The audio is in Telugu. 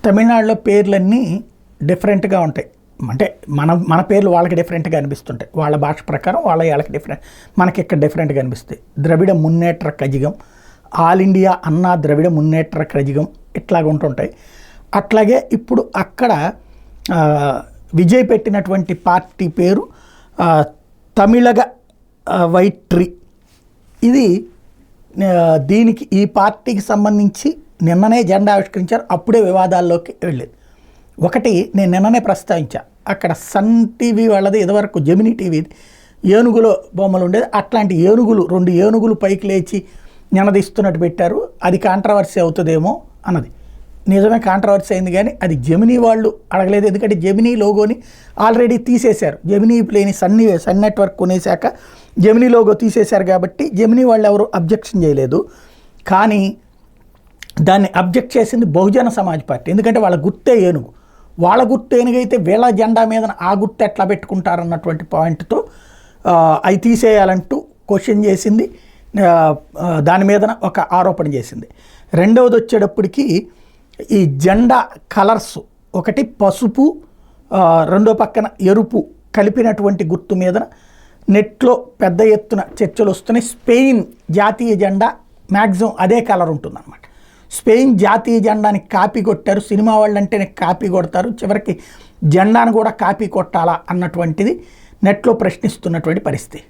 తమిళనాడులో పేర్లన్నీ డిఫరెంట్గా ఉంటాయి. అంటే మన పేర్లు వాళ్ళకి డిఫరెంట్గా అనిపిస్తుంటాయి, వాళ్ళ భాష ప్రకారం వాళ్ళకి డిఫరెంట్, మనకి ఇక్కడ డిఫరెంట్గా అనిపిస్తాయి. ద్రవిడ మున్నేట్ర కజిగం, ఆల్ ఇండియా అన్నా ద్రవిడ మున్నేట్ర కజిగం ఇట్లాగ ఉంటుంటాయి. అట్లాగే ఇప్పుడు అక్కడ విజయ్ పెట్టినటువంటి పార్టీ పేరు తమిళగ వైట్రి. ఇది దీనికి ఈ పార్టీకి సంబంధించి నిన్ననే జెండా ఆవిష్కరించారు, అప్పుడే వివాదాల్లోకి వెళ్ళేది. ఒకటి నేను నిన్ననే ప్రస్తావించా, అక్కడ సన్ టీవీ వాళ్ళది ఇదివరకు జెమినీ టీవీది ఏనుగులో బొమ్మలు ఉండేది, అట్లాంటి ఏనుగులు 2 ఏనుగులు పైకి లేచి నినదిస్తున్నట్టు పెట్టారు. అది కాంట్రవర్సీ అవుతుందేమో అన్నది. నిజమే కాంట్రవర్సీ అయింది, కానీ అది జెమినీ వాళ్ళు అడగలేదు. ఎందుకంటే జెమినీ లోగోని ఆల్రెడీ తీసేశారు. జెమినీ లేని సన్ నెట్వర్క్ కొనేశాక జెమినీ లోగో తీసేశారు కాబట్టి జెమినీ వాళ్ళు ఎవరు అబ్జెక్షన్ చేయలేదు. కానీ దాన్ని అబ్జెక్ట్ చేసింది బహుజన సమాజ్ పార్టీ. ఎందుకంటే వాళ్ళ గుర్తే ఏనుగు, వాళ్ళ గుర్తు ఏనుగైతే వీళ్ళ జెండా మీద ఆ గుర్తు ఎట్లా పెట్టుకుంటారన్నటువంటి పాయింట్తో అవి తీసేయాలంటూ క్వశ్చన్ చేసింది, దాని మీద ఒక ఆరోపణ చేసింది. రెండవది వచ్చేటప్పటికి ఈ జెండా కలర్స్, ఒకటి పసుపు, రెండో పక్కన ఎరుపు కలిపినటువంటి గుర్తు మీద నెట్లో పెద్ద ఎత్తున చర్చలు వస్తున్నాయి. స్పెయిన్ జాతీయ జెండా మ్యాక్సిమం అదే కలర్ ఉంటుందన్నమాట. స్పెయిన్ జాతీయ జెండాని కాపీ కొట్టారు, సినిమా వాళ్ళు అంటేనే కాపీ కొడతారు, చివరికి జెండాను కూడా కాపీ కొట్టాలా అన్నటువంటిది నెట్లో ప్రశ్నిస్తున్నటువంటి పరిస్థితి.